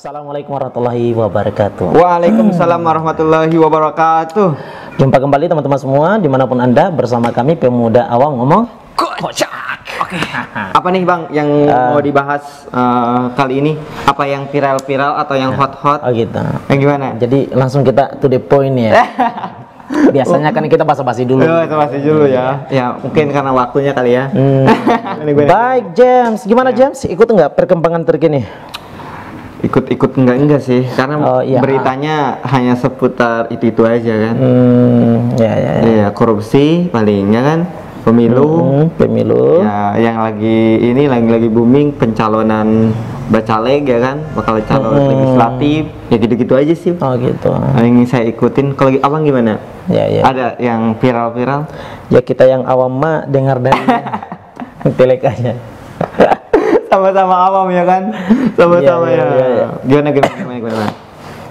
Assalamualaikum warahmatullahi wabarakatuh. Waalaikumsalam warahmatullahi wabarakatuh. Jumpa kembali teman-teman semua dimanapun Anda bersama kami Pemuda Awam Ngomong Kocak. Oke. Apa nih Bang yang mau dibahas kali ini? Apa yang viral-viral atau yang hot-hot? Oh gitu. Yang gimana? Jadi langsung kita to the point ya. Biasanya kan kita basa-basi dulu. Basa-basi dulu ya. Ya mungkin karena waktunya kali ya. Baik James, gimana James? Ikut nggak perkembangan terkini? Ikut enggak sih, karena beritanya hanya seputar itu aja kan. Ya, korupsi palingnya kan, pemilu. Ya, yang lagi booming pencalonan bacaleg ya kan, bakal calon legislatif, ya gitu-gitu aja sih. Oh gitu. Yang saya ikutin. Kalau abang gimana? Ya. Ada yang viral-viral? Ya kita yang awam mah dengar dari telek aja. Sama-sama awam ya kan, sama-sama ya. Gimana?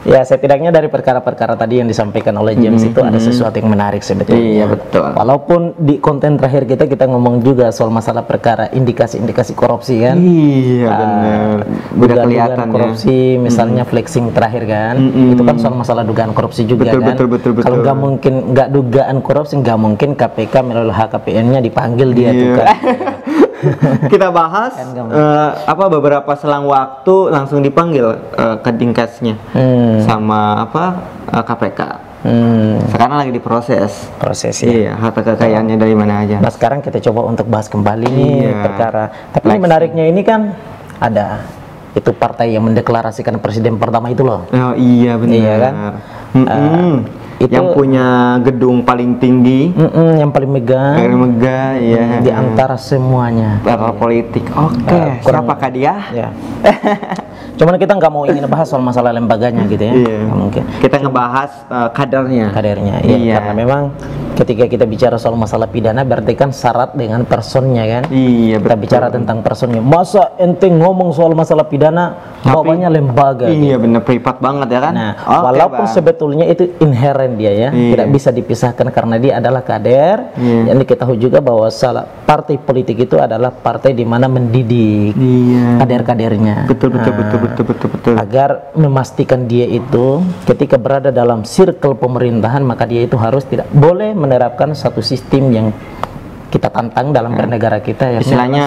Ya setidaknya dari perkara-perkara tadi yang disampaikan oleh James itu ada sesuatu yang menarik sebetulnya. Iya betul. Walaupun di konten terakhir kita ngomong juga soal masalah perkara indikasi-indikasi korupsi kan. Iya benar. Udah kelihatan korupsi, misalnya flexing terakhir kan. Itu kan soal masalah dugaan korupsi juga kan. Betul. Kalau nggak dugaan korupsi nggak mungkin KPK melalui HKPN-nya dipanggil dia tuh kan. Kita bahas beberapa selang waktu langsung dipanggil ke Dinkesnya sama KPK. Sekarang lagi diproses. Ya. Iya, harta kekayaannya dari mana aja. Nah sekarang kita coba untuk bahas kembali nih perkara. Tapi ini menariknya ini kan ada itu partai yang mendeklarasikan presiden pertama itu loh. Oh iya benar. Iya kan. Itu yang punya gedung paling tinggi, yang paling megah ya. Di antara semuanya para politik. Oke. Siapakah dia? Ya. Cuman kita nggak mau ingin bahas soal masalah lembaganya gitu ya. Nggak mungkin. Kita ngebahas kadernya. Iya. Karena memang ketika kita bicara soal masalah pidana berarti kan syarat dengan personnya kan. Iya. Kita bicara tentang personnya. Masa ente ngomong soal masalah pidana bawahnya lembaga? Iya benar, privat banget ya kan. Nah, walaupun sebetulnya itu inherent dia ya, tidak bisa dipisahkan karena dia adalah kader. Yang diketahui juga bahwa partai politik itu adalah partai di mana mendidik kader-kadernya. Betul. Agar memastikan dia itu ketika berada dalam circle pemerintahan maka dia itu harus tidak boleh menerapkan satu sistem yang kita tantang dalam bernegara kita ya,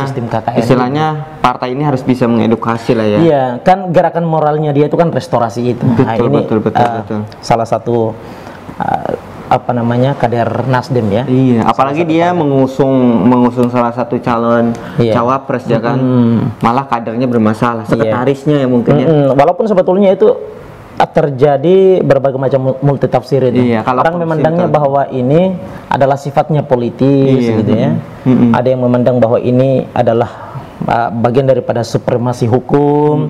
sistem KKN. Istilahnya partai ini harus bisa mengedukasi lah ya. Iya, kan gerakan moralnya dia itu kan restorasi itu. Betul. Salah satu kader Nasdem ya. Iya, apalagi dia mengusung salah satu calon cawapres ya kan. Malah kadernya bermasalah, sekretarisnya ya mungkin ya. Walaupun sebetulnya itu terjadi berbagai macam multitafsir itu. Orang memandangnya bahwa ini adalah sifatnya politis gitu ya. Ada yang memandang bahwa ini adalah bagian daripada supremasi hukum.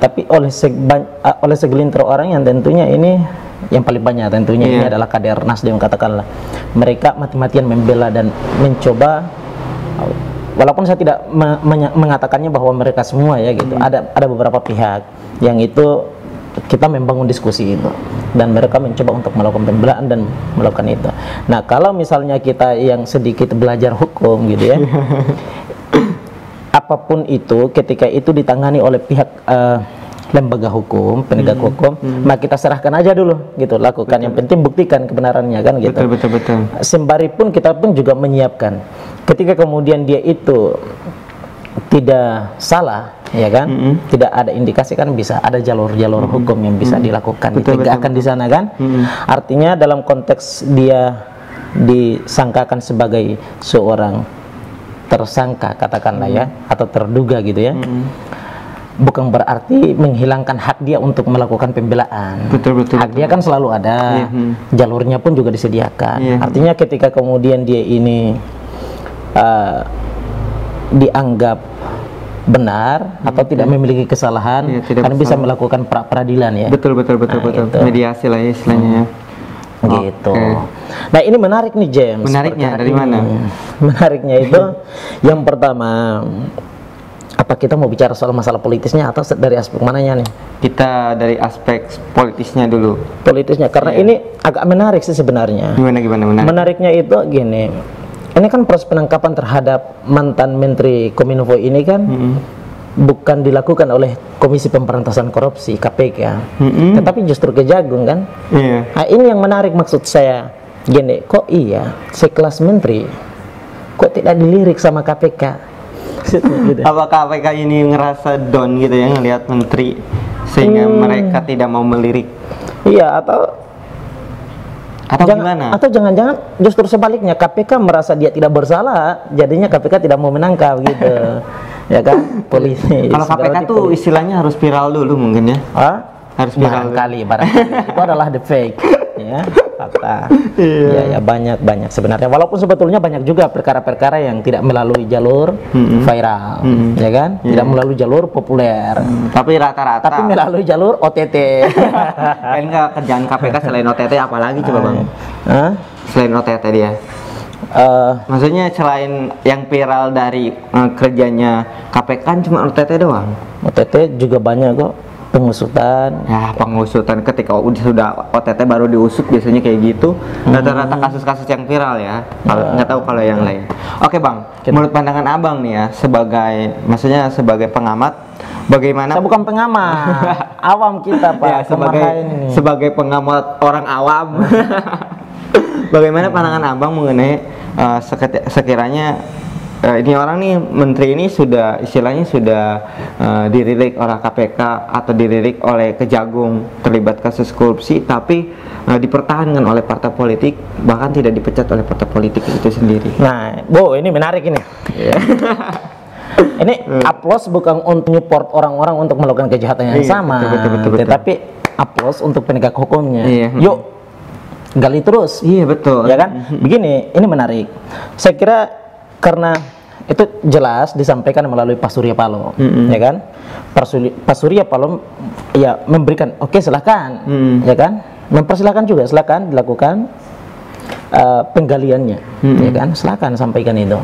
Tapi oleh segelintir orang yang tentunya ini yang paling banyak tentunya ini adalah kader Nasdem katakanlah. Mereka mati-matian membela dan mencoba, walaupun saya tidak mengatakannya bahwa mereka semua ya gitu. Ada beberapa pihak yang itu kita membangun diskusi itu dan mereka mencoba untuk melakukan pembelaan dan melakukan itu. Nah, kalau misalnya kita yang sedikit belajar hukum gitu ya. Apapun itu ketika itu ditangani oleh pihak lembaga hukum, penegak hukum, maka kita serahkan aja dulu gitu, lakukan. Yang penting buktikan kebenarannya kan gitu. Betul. Sembari pun kita pun juga menyiapkan ketika kemudian dia itu tidak salah ya kan, tidak ada indikasi kan bisa ada jalur-jalur hukum yang bisa dilakukan, ditegakkan di sana kan. Artinya dalam konteks dia disangkakan sebagai seorang tersangka katakanlah ya, atau terduga gitu ya, bukan berarti menghilangkan hak dia untuk melakukan pembelaan. Betul. Hak dia kan selalu ada, jalurnya pun juga disediakan. Artinya ketika kemudian dia ini dianggap benar atau tidak memiliki kesalahan, kan bisa melakukan pra-peradilan ya. Betul. Gitu. Mediasi lah ya istilahnya. Gitu. Nah ini menarik nih James. Menariknya dari mana? Menariknya itu yang pertama, apa kita mau bicara soal masalah politisnya atau dari aspek mananya nih? Kita dari aspek politisnya dulu. Politisnya, karena ini agak menarik sih sebenarnya. Gimana menarik? Menariknya itu gini, ini kan proses penangkapan terhadap mantan Menteri Kominfo ini kan bukan dilakukan oleh Komisi Pemberantasan Korupsi KPK, tetapi justru Kejagung kan. Nah, ini yang menarik maksud saya. Gini, kok iya sekelas menteri kok tidak dilirik sama KPK? Gitu. Apa KPK ini ngerasa down gitu ya ngelihat menteri sehingga mereka tidak mau melirik? Iya, atau gimana? Atau jangan-jangan justru sebaliknya, KPK merasa dia tidak bersalah, jadinya KPK tidak mau menangkap gitu. Ya kan? Polisi. Kalau KPK tuh istilahnya harus viral dulu mungkin ya. Harus viral barangkali itu adalah the fake ya, fakta. Ya banyak sebenarnya, walaupun sebetulnya banyak juga perkara-perkara yang tidak melalui jalur viral, ya kan? Tidak melalui jalur populer, tapi rata-rata tapi melalui jalur OTT. Kan kerjaan KPK selain OTT apalagi coba Bang? Selain OTT dia maksudnya selain yang viral dari kerjanya KPK kan cuma OTT doang? OTT juga banyak kok. Pengusutan ketika sudah OTT baru diusut biasanya kayak gitu. Rata-rata kasus-kasus yang viral ya. Nggak tahu kalau yang lain. Oke Bang, menurut pandangan Abang nih ya, sebagai pengamat, bagaimana? Saya bukan pengamat, awam kita Pak. Ya, sebagai pengamat orang awam. Bagaimana pandangan Abang mengenai sekiranya ini orang nih, menteri ini sudah istilahnya dilirik oleh KPK atau dilirik oleh Kejagung terlibat kasus korupsi, tapi dipertahankan oleh partai politik, bahkan tidak dipecat oleh partai politik itu sendiri. Nah, ini menarik ini. Ini aplaus bukan untuk support orang-orang untuk melakukan kejahatan yang sama, betul. Tetapi aplaus untuk penegak hukumnya. Yuk gali terus. Iya betul. Ya kan? Begini, ini menarik. Saya kira karena itu jelas disampaikan melalui Pak Surya Paloh, ya kan? Pak Surya Paloh ya memberikan oke, silakan, ya kan? Mempersilahkan juga, silakan dilakukan penggaliannya, ya kan? Silakan sampaikan itu.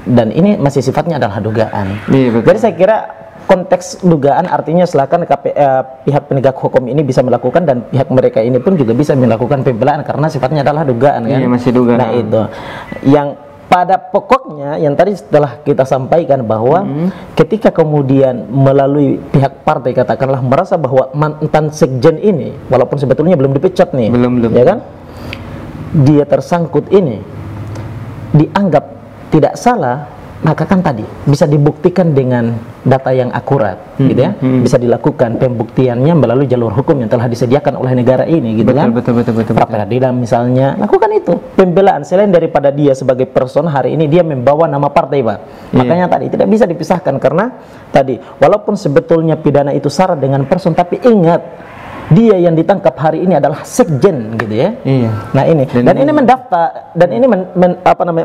Dan ini masih sifatnya adalah dugaan. Jadi saya kira konteks dugaan artinya silakan pihak penegak hukum ini bisa melakukan, dan pihak mereka ini pun juga bisa melakukan pembelaan karena sifatnya adalah dugaan kan. Iya, masih dugaan. Nah itu yang pada pokoknya yang tadi setelah kita sampaikan bahwa ketika kemudian melalui pihak partai katakanlah merasa bahwa mantan sekjen ini walaupun sebetulnya belum dipecat nih, belum ya kan, dia tersangkut ini dianggap tidak salah, maka kan tadi bisa dibuktikan dengan data yang akurat, gitu ya, bisa dilakukan pembuktiannya melalui jalur hukum yang telah disediakan oleh negara ini, gitu kan. Betul. Pra peradilan misalnya, lakukan itu pembelaan. Selain daripada dia sebagai person hari ini dia membawa nama partai, Pak. Makanya tadi tidak bisa dipisahkan karena tadi walaupun sebetulnya pidana itu syarat dengan person, tapi ingat dia yang ditangkap hari ini adalah sekjen, gitu ya. Nah ini dan ini mendaftar dan ini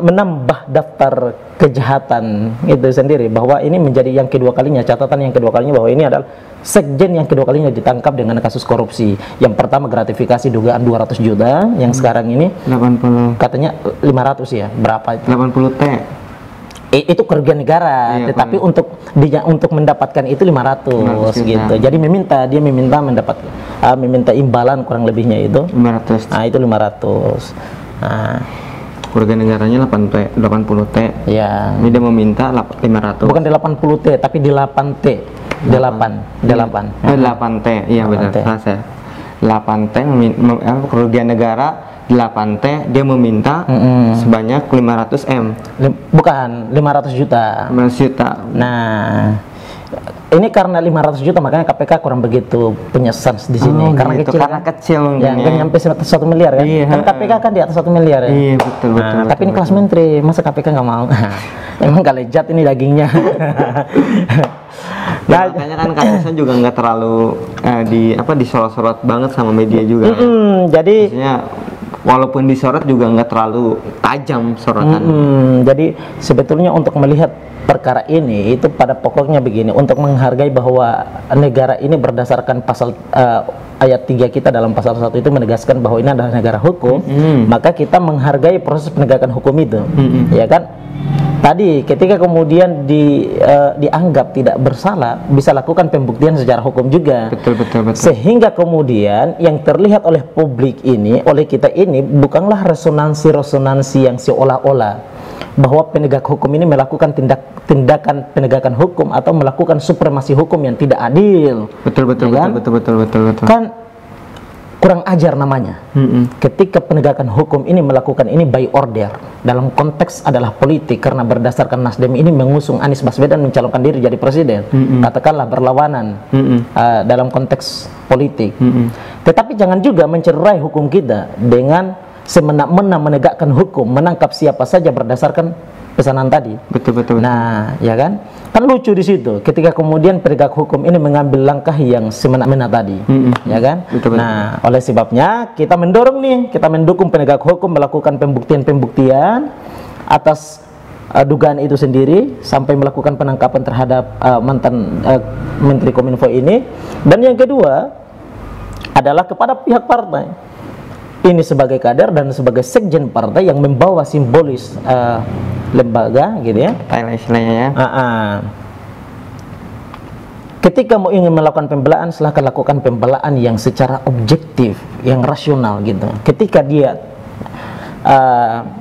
menambah daftar kejahatan itu sendiri, bahwa ini menjadi yang kedua kalinya, catatan yang kedua kalinya bahwa ini adalah sekjen yang kedua kalinya ditangkap dengan kasus korupsi. Yang pertama gratifikasi dugaan 200 juta, yang sekarang ini 80 katanya 500 ya, berapa itu? 80 T. Itu kerugian negara, tetapi untuk mendapatkan itu 500 gitu. Jadi dia meminta meminta imbalan kurang lebihnya itu 500. Nah, itu 500. Nah, kerugian negaranya 80 T. Ya. Ini dia meminta 500. Bukan 80 T, tapi 8 T. 8 T. Iya benar. Saya 8 T kerugian negara 8 T, dia meminta sebanyak 500 M. Bukan, 500 juta. 500 juta. Nah, ini karena 500 juta makanya KPK kurang begitu punya sans di sini. Karena gitu, kecil. Karena kecil ya, kan nyampe 1 miliar kan. Kan KPK kan di atas 1 miliar ya. Iya, betul. Tapi ini kelas menteri, masa KPK nggak mau? Emang gak lejat ini dagingnya. Nah, makanya kan kasusnya juga nggak terlalu disorot-sorot banget sama media juga. Jadi maksudnya walaupun disorot juga nggak terlalu tajam sorotan. Jadi sebetulnya untuk melihat perkara ini itu pada pokoknya begini, untuk menghargai bahwa negara ini berdasarkan pasal ayat 3 kita dalam pasal 1 itu menegaskan bahwa ini adalah negara hukum, maka kita menghargai proses penegakan hukum itu, ya kan? Tadi ketika kemudian dianggap tidak bersalah, bisa lakukan pembuktian secara hukum juga. Betul. Sehingga kemudian yang terlihat oleh publik ini, oleh kita ini bukanlah resonansi yang seolah-olah bahwa penegak hukum ini melakukan tindakan penegakan hukum atau melakukan supremasi hukum yang tidak adil. Betul. Kan kurang ajar namanya. Ketika penegakan hukum ini melakukan ini by order, dalam konteks adalah politik, karena berdasarkan Nasdem ini mengusung Anies Baswedan mencalonkan diri jadi presiden, katakanlah berlawanan dalam konteks politik. Tetapi jangan juga mencerai hukum kita dengan semena-mena menegakkan hukum, menangkap siapa saja berdasarkan pesanan tadi. Betul. Nah, ya kan? Kan lucu di situ ketika kemudian penegak hukum ini mengambil langkah yang semena-mena tadi, ya kan? Betul. Nah, oleh sebabnya kita mendorong nih, kita mendukung penegak hukum melakukan pembuktian atas dugaan itu sendiri sampai melakukan penangkapan terhadap mantan Menteri Kominfo ini. Dan yang kedua adalah kepada pihak partai ini sebagai kader dan sebagai sekjen partai yang membawa simbolis lembaga gitu ya, istilahnya ya. Ketika mau ingin melakukan pembelaan, silahkan lakukan pembelaan yang secara objektif, yang rasional gitu. Ketika dia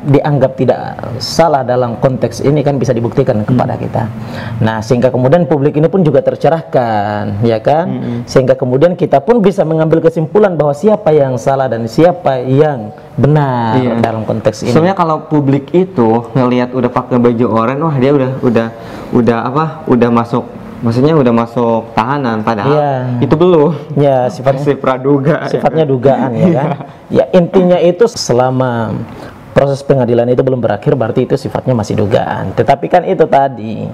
dianggap tidak salah dalam konteks ini, kan bisa dibuktikan kepada kita. Nah, sehingga kemudian publik ini pun juga tercerahkan, ya kan? Sehingga kemudian kita pun bisa mengambil kesimpulan bahwa siapa yang salah dan siapa yang benar dalam konteks ini. Sebenarnya kalau publik itu ngelihat udah pakai baju oranye, wah dia udah masuk, maksudnya udah masuk tahanan, padahal itu belum. Ya, sifatnya praduga. Sifatnya dugaan, ya kan? Ya, intinya itu selama proses pengadilan itu belum berakhir, berarti itu sifatnya masih dugaan. Tetapi kan itu tadi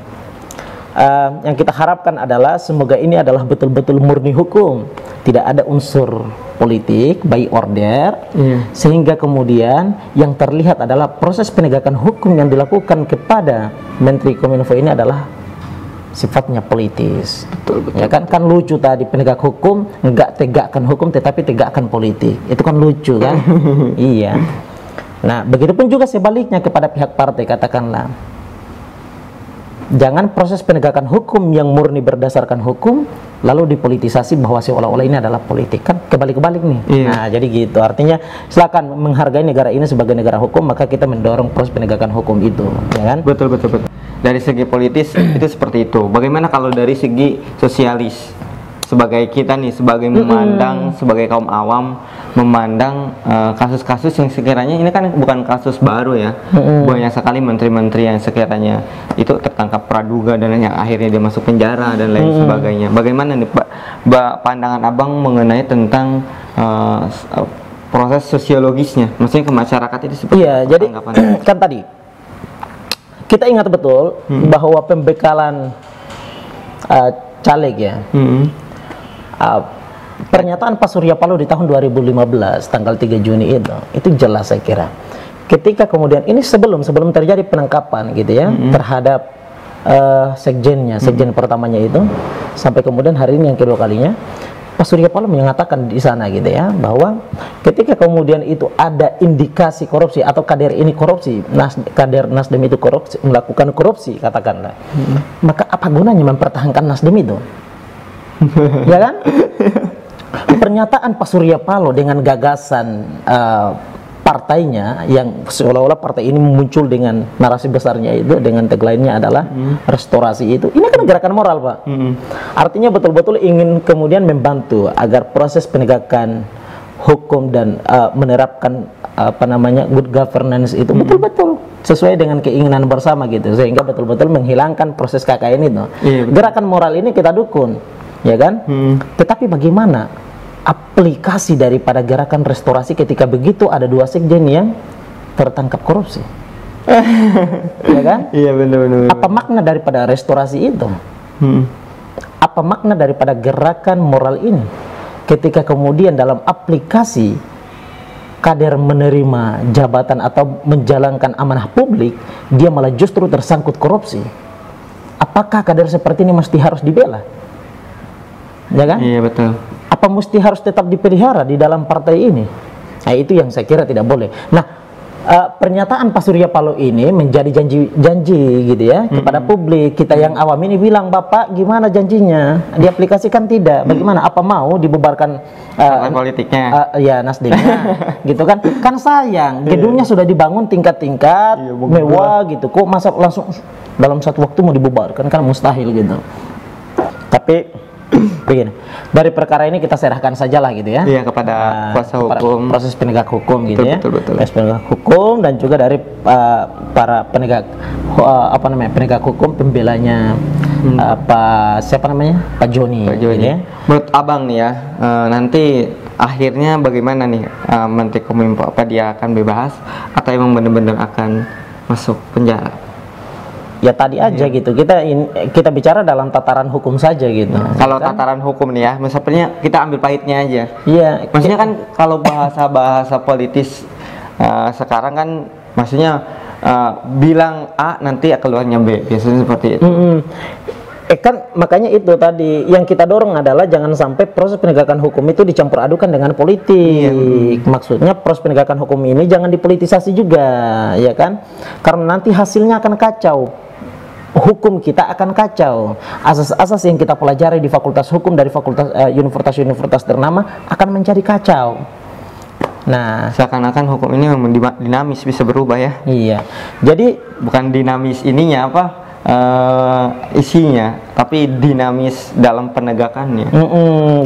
yang kita harapkan adalah semoga ini adalah betul-betul murni hukum, tidak ada unsur politik by order, sehingga kemudian yang terlihat adalah proses penegakan hukum yang dilakukan kepada Menteri Kominfo ini adalah sifatnya politis. Betul. Ya kan lucu tadi, penegak hukum nggak tegakkan hukum tetapi tegakkan politik. Itu kan lucu kan? Iya. Nah, begitupun juga sebaliknya kepada pihak partai, katakanlah. Jangan proses penegakan hukum yang murni berdasarkan hukum lalu dipolitisasi bahwa seolah-olah ini adalah politik. Kan kebalik-kebalik nih. Nah, jadi gitu. Artinya silakan menghargai negara ini sebagai negara hukum, maka kita mendorong proses penegakan hukum itu, ya kan? Betul. Dari segi politis itu seperti itu. Bagaimana kalau dari segi sosialis? Sebagai kita nih, sebagai memandang, sebagai kaum awam, memandang kasus-kasus yang sekiranya ini kan bukan kasus baru ya. Banyak sekali menteri-menteri yang sekiranya itu tertangkap praduga dan yang akhirnya dia masuk penjara dan lain sebagainya. Bagaimana nih Pak, pandangan Abang mengenai tentang proses sosiologisnya? Maksudnya ke masyarakat itu seperti apa? Jadi kan tadi kita ingat betul bahwa pembekalan caleg ya, pernyataan Pak Surya Paloh di tahun 2015 tanggal 3 Juni itu jelas saya kira. Ketika kemudian ini sebelum terjadi penangkapan gitu ya terhadap sekjen pertamanya itu, sampai kemudian hari ini yang kedua kalinya, Pak Surya Paloh mengatakan di sana gitu ya, bahwa ketika kemudian itu ada indikasi korupsi atau kader ini korupsi, kader Nasdem itu korupsi, melakukan korupsi katakanlah, maka apa gunanya mempertahankan Nasdem itu? Ya kan? Pernyataan Pak Surya Paloh dengan gagasan partainya yang seolah-olah partai ini muncul dengan narasi besarnya itu, dengan tagline-nya adalah restorasi itu. Ini kan gerakan moral, Pak. Artinya betul-betul ingin kemudian membantu agar proses penegakan hukum dan menerapkan good governance itu betul-betul sesuai dengan keinginan bersama gitu, sehingga betul-betul menghilangkan proses KKN itu. Gerakan moral ini kita dukung, ya kan? Tetapi bagaimana aplikasi daripada gerakan restorasi ketika begitu ada dua sekjen yang tertangkap korupsi? Ya kan? Iya, benar. Apa makna daripada restorasi itu? Apa makna daripada gerakan moral ini ketika kemudian dalam aplikasi kader menerima jabatan atau menjalankan amanah publik, dia malah justru tersangkut korupsi? Apakah kader seperti ini mesti harus dibela? Ya kan? Iya, betul. Apa mesti harus tetap dipelihara di dalam partai ini? Nah, itu yang saya kira tidak boleh. Nah, pernyataan Pak Surya Paloh ini menjadi janji gitu ya kepada publik. Kita yang awam ini bilang, Bapak gimana janjinya? Diaplikasikan tidak? Bagaimana? Apa mau dibubarkan politiknya? Ya Nasdemnya, gitu kan? Kan sayang, gedungnya sudah dibangun tingkat-tingkat mewah gitu. Kok masa langsung dalam satu waktu mau dibubarkan? Kan mustahil gitu. Tapi begini, dari perkara ini kita serahkan sajalah gitu ya. Iya, kepada kuasa hukum, proses penegak hukum gitu ya. Betul. Proses penegak hukum dan juga dari para penegak penegak hukum pembelanya Pak Joni. Gitu ya. Menurut Abang nih ya, nanti akhirnya bagaimana nih Menteri Kominfo? Apa dia akan bebas atau emang benar-benar akan masuk penjara? Ya tadi aja gitu, kita bicara dalam tataran hukum saja gitu. Kalau tataran hukum nih ya, misalnya kita ambil pahitnya aja. Iya. Maksudnya kan kalau bahasa politis sekarang kan, maksudnya bilang A nanti keluarnya B, biasanya seperti itu. Kan makanya itu tadi yang kita dorong adalah jangan sampai proses penegakan hukum itu dicampur adukan dengan politik. Maksudnya proses penegakan hukum ini jangan dipolitisasi juga, ya kan? Karena nanti hasilnya akan kacau. Hukum kita akan kacau. Asas-asas yang kita pelajari di fakultas hukum dari universitas ternama akan menjadi kacau. Nah, seakan-akan hukum ini memang dinamis, bisa berubah ya. Iya. Jadi bukan dinamis ininya isinya, tapi dinamis dalam penegakannya.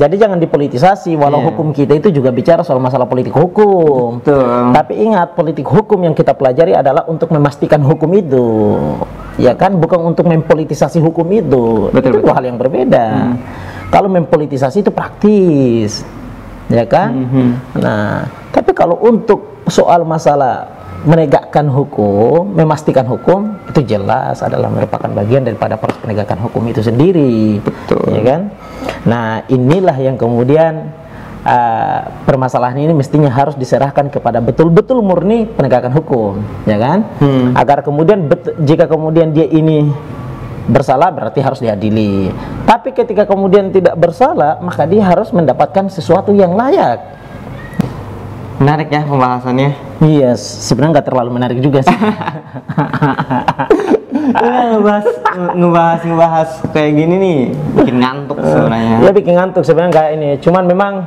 Jadi jangan dipolitisasi. Walau hukum kita itu juga bicara soal masalah politik hukum. Betul. Tapi ingat, politik hukum yang kita pelajari adalah untuk memastikan hukum itu, ya kan, bukan untuk mempolitisasi hukum itu. Itu dua hal yang berbeda. Kalau mempolitisasi itu praktis, ya kan. Nah, tapi kalau untuk soal masalah menegakkan hukum, memastikan hukum, itu jelas adalah merupakan bagian daripada proses penegakan hukum itu sendiri. Betul. Ya kan? Nah, inilah yang kemudian permasalahan ini mestinya harus diserahkan kepada betul-betul murni penegakan hukum, ya kan? Agar kemudian jika kemudian dia ini bersalah berarti harus diadili. Tapi ketika kemudian tidak bersalah, maka dia harus mendapatkan sesuatu yang layak. Menarik ya pembahasannya. Iya, sebenarnya nggak terlalu menarik juga sih. ngebahas kayak gini nih bikin ngantuk sebenarnya. Ya bikin ngantuk sebenarnya kayak ini. Cuman memang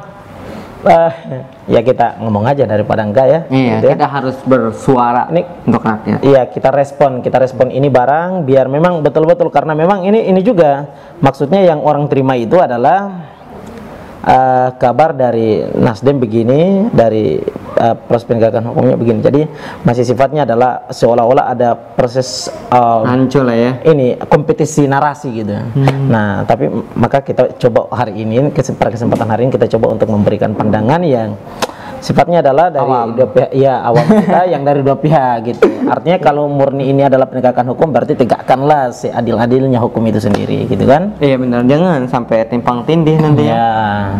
ya kita ngomong aja daripada enggak ya. Iya, gitu kita harus bersuara ini untuk rakyat. Iya, kita respon ini barang biar memang betul-betul, karena memang ini juga maksudnya yang orang terima itu adalah kabar dari Nasdem begini, dari proses penegakan hukumnya begini. Jadi masih sifatnya adalah seolah-olah ada proses hancur lah ya. Ini kompetisi narasi gitu. Nah, tapi maka kita coba hari ini, kesempatan hari ini kita coba untuk memberikan pandangan yang sifatnya adalah dari dua pihak, ya awam kita yang dari dua pihak gitu. Artinya kalau murni ini adalah penegakan hukum, berarti tegakkanlah seadil-adilnya hukum itu sendiri, gitu kan? Iya benar, jangan sampai timpang tindih nanti ya.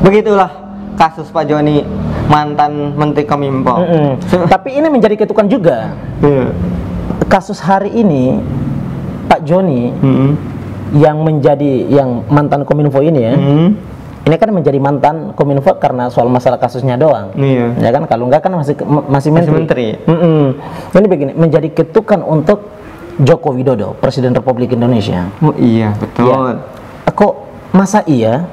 Begitulah kasus Pak Joni, mantan Menteri Kominfo. Tapi ini menjadi ketukan juga. Kasus hari ini Pak Joni yang mantan Kominfo ini ya. Ini kan menjadi mantan Kominfo karena soal masalah kasusnya doang. Ya kan, kalau enggak kan masih menteri. Ini begini, menjadi ketukan untuk Joko Widodo, Presiden Republik Indonesia. Oh iya, betul. Ya. Kok masa iya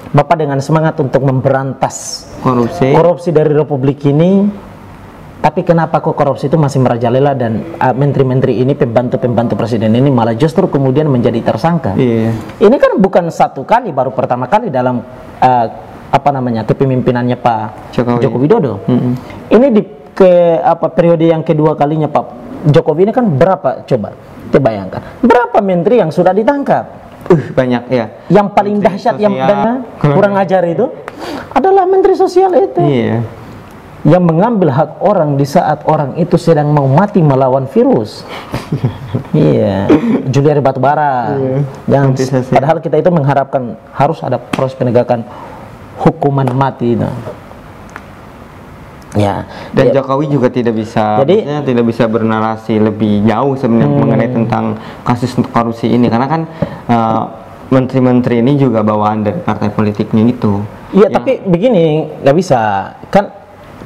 Bapak dengan semangat untuk memberantas korupsi dari Republik ini, tapi kenapa kok korupsi itu masih merajalela dan menteri-menteri ini, pembantu-pembantu presiden ini malah justru kemudian menjadi tersangka? Ini kan bukan satu kali, baru pertama kali dalam kepemimpinannya Pak Joko Widodo. Ini di periode yang kedua kalinya Pak Jokowi ini kan berapa, coba kita bayangkan berapa menteri yang sudah ditangkap? Banyak ya. Yang paling dahsyat yang kurang ajar itu adalah Menteri Sosial itu. Yang mengambil hak orang di saat orang itu sedang mau mati melawan virus. Juliari Batubara. Padahal kita itu mengharapkan harus ada proses penegakan hukuman mati. Dan Jokowi juga tidak bisa bernarasi lebih jauh sebenarnya mengenai tentang kasus korupsi ini, karena kan menteri-menteri ini juga bawaan dari partai politiknya itu. Tapi begini, nggak bisa kan.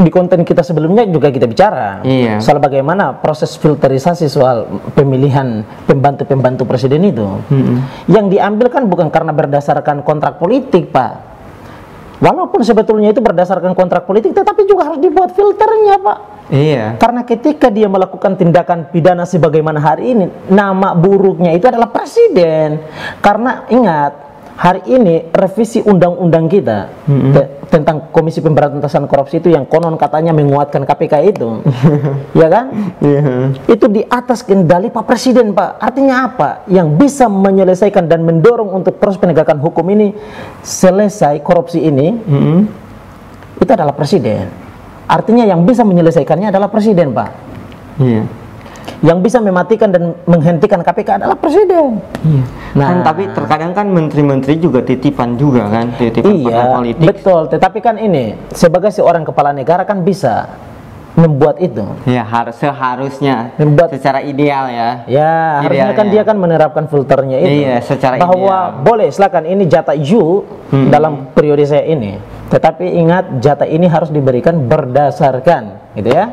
di konten kita sebelumnya juga kita bicara soal bagaimana proses filterisasi soal pemilihan pembantu-pembantu presiden itu. Yang diambil kan bukan karena berdasarkan kontrak politik, Pak. Walaupun sebetulnya itu berdasarkan kontrak politik, tetapi juga harus dibuat filternya, Pak. Iya. Karena ketika dia melakukan tindakan pidana sebagaimana hari ini, nama buruknya itu adalah presiden. Karena ingat, hari ini revisi undang-undang kita tentang Komisi Pemberantasan Korupsi itu yang konon katanya menguatkan KPK itu, ya kan? Itu di atas kendali Pak Presiden, Pak. Artinya apa? Yang bisa menyelesaikan dan mendorong untuk proses penegakan hukum ini selesai korupsi ini, itu adalah Presiden. Artinya yang bisa menyelesaikannya adalah Presiden, Pak. Yang bisa mematikan dan menghentikan KPK adalah Presiden. Nah, tapi terkadang kan menteri-menteri juga titipan juga kan, titipan politik. Betul. Tetapi kan ini sebagai seorang kepala negara kan bisa membuat itu. Ya, seharusnya membuat secara ideal ya. Ya, harusnya kan dia kan menerapkan filternya itu. Iya, secara bahwa ideal. Boleh, silakan ini jatah you dalam periode saya ini. Tetapi ingat, jatah ini harus diberikan berdasarkan, gitu ya.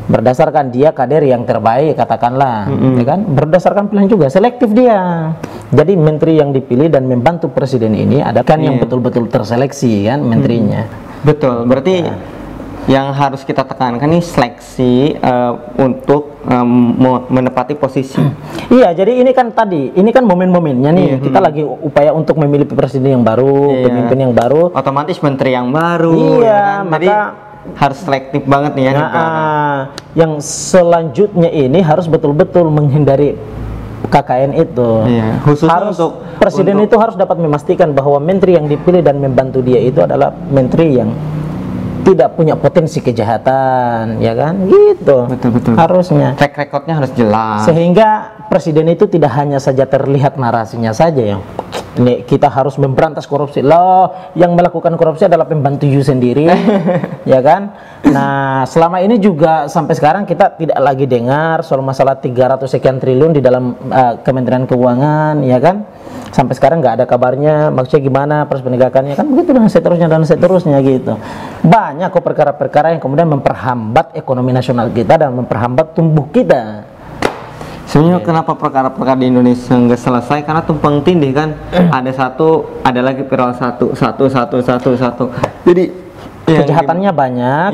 Berdasarkan dia kader yang terbaik, katakanlah, ya kan? Berdasarkan pilihan juga, selektif dia. Jadi menteri yang dipilih dan membantu presiden ini ada kan yang betul-betul terseleksi kan menterinya. Betul. Berarti yang harus kita tekankan ini seleksi untuk menepati posisi. Iya, jadi ini kan momen-momennya nih. Kita lagi upaya untuk memilih presiden yang baru, pemimpin yang baru. Otomatis menteri yang baru. Iya, kan? Jadi harus selektif banget nih ya. Yang selanjutnya ini harus betul-betul menghindari KKN itu. Khusus harus presiden itu harus dapat memastikan bahwa menteri yang dipilih dan membantu dia itu adalah menteri yang tidak punya potensi kejahatan, ya kan? Gitu. Betul. Harusnya. Track recordnya harus jelas. Sehingga presiden itu tidak hanya saja terlihat narasinya saja yang ini kita harus memberantas korupsi. Loh, yang melakukan korupsi adalah pembantu you sendiri, ya kan? Nah, selama ini juga sampai sekarang kita tidak lagi dengar soal masalah 300 sekian triliun di dalam Kementerian Keuangan, ya kan? Sampai sekarang nggak ada kabarnya, maksudnya gimana proses penegakannya, kan begitu dan seterusnya gitu. Banyak kok perkara-perkara yang kemudian memperhambat ekonomi nasional kita dan memperhambat tumbuh kita. Sebenarnya kenapa perkara-perkara di Indonesia nggak selesai? Karena tumpang tindih kan. Ada lagi viral satu. Jadi kejahatannya banyak.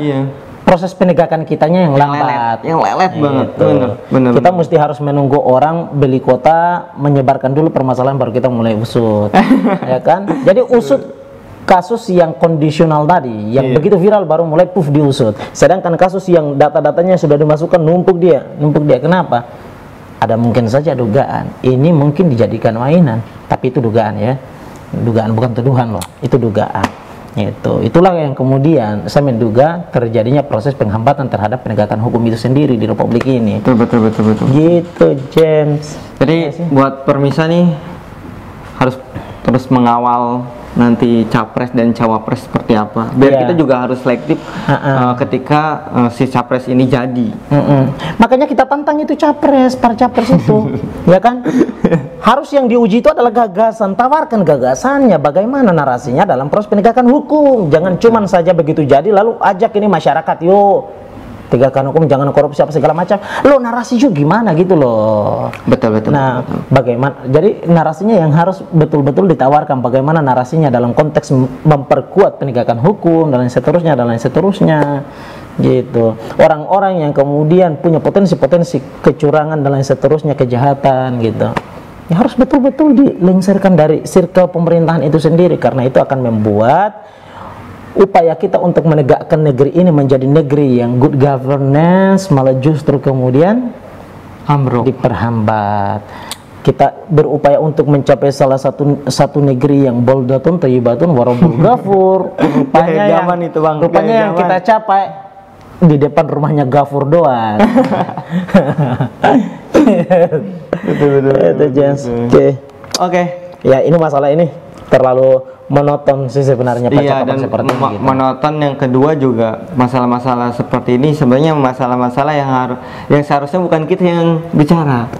Proses penegakan kitanya yang lambat, yang lelet banget. Bener. Kita mesti harus menunggu orang beli kota menyebarkan dulu permasalahan baru kita mulai usut, ya kan? Jadi usut kasus yang kondisional tadi, yang begitu viral baru mulai diusut. Sedangkan kasus yang data-datanya sudah dimasukkan numpuk dia. Kenapa? Ada mungkin saja dugaan. Ini mungkin dijadikan mainan, tapi itu dugaan ya, dugaan bukan tuduhan loh, itu dugaan. Itulah yang kemudian saya menduga terjadinya proses penghambatan terhadap penegakan hukum itu sendiri di Republik ini. Betul. Gitu, James. Jadi buat permisa nih harus terus mengawal nanti capres dan cawapres seperti apa. Biar kita juga harus selektif ketika si capres ini jadi. Makanya kita tantang itu para capres itu, ya kan? Harus yang diuji itu adalah gagasan. Tawarkan gagasannya, bagaimana narasinya dalam proses penegakan hukum. Jangan cuman saja begitu jadi lalu ajak ini masyarakat, yuk tegakkan hukum, jangan korupsi apa segala macam. Lo narasi juga gimana gitu loh. Betul. Nah, bagaimana? Jadi narasinya yang harus betul-betul ditawarkan. Bagaimana narasinya dalam konteks memperkuat penegakan hukum dan lain seterusnya. Gitu. Orang-orang yang kemudian punya potensi kecurangan dan lain seterusnya, kejahatan gitu. Ya harus betul-betul dilengsarkan dari sirkel pemerintahan itu sendiri, karena itu akan membuat upaya kita untuk menegakkan negeri ini menjadi negeri yang good governance malah justru kemudian ambruk, diperhambat. Kita berupaya untuk mencapai salah satu negeri yang boldatun thayyibatun warabul ghafur. Rupanya yang kita capai di depan rumahnya Ghafur doang. Betul. Oke. Ya, ini masalah ini terlalu monoton sih sebenarnya. Dan seperti gitu. Monoton. Yang kedua juga masalah-masalah seperti ini sebenarnya masalah-masalah yang seharusnya bukan kita yang bicara.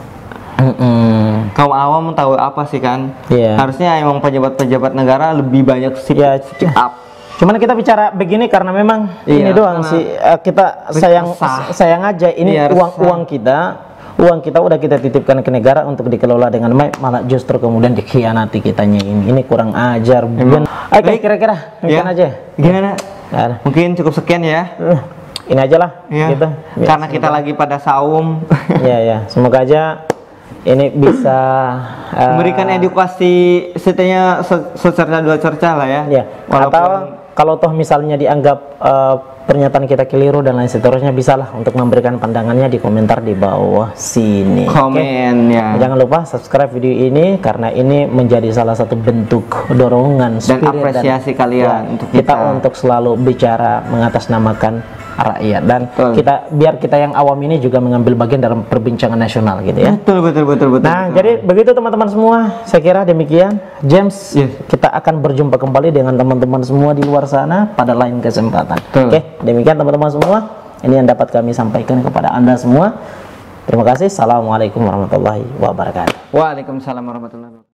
Kaum awam tahu apa sih kan? Harusnya emang pejabat-pejabat negara lebih banyak speak up. Cuman kita bicara begini karena memang ini doang sih, kita sayang aja ini uang kita udah kita titipkan ke negara untuk dikelola dengan baik, malah justru kemudian dikhianati kitanya ini kurang ajar. Oke, kira-kira mungkin aja gimana? Mungkin cukup sekian ya. Ini aja lah gitu. Karena kita lagi pada saum. Ya, semoga aja ini bisa memberikan edukasi setidaknya secerca dua cerca lah ya. Atau kalau toh misalnya dianggap pernyataan kita keliru dan lain seterusnya, bisalah untuk memberikan pandangannya di komentar di bawah sini. Komen ya. Jangan lupa subscribe video ini karena ini menjadi salah satu bentuk dorongan dan apresiasi kalian untuk kita untuk selalu bicara mengatasnamakan rakyat dan biar kita yang awam ini juga mengambil bagian dalam perbincangan nasional gitu ya. Betul. Nah, jadi begitu teman-teman semua, saya kira demikian. James, kita akan berjumpa kembali dengan teman-teman semua di luar sana pada lain kesempatan. Oke, demikian teman-teman semua. Ini yang dapat kami sampaikan kepada Anda semua. Terima kasih. Assalamualaikum warahmatullahi wabarakatuh. Waalaikumsalam warahmatullahi wabarakatuh.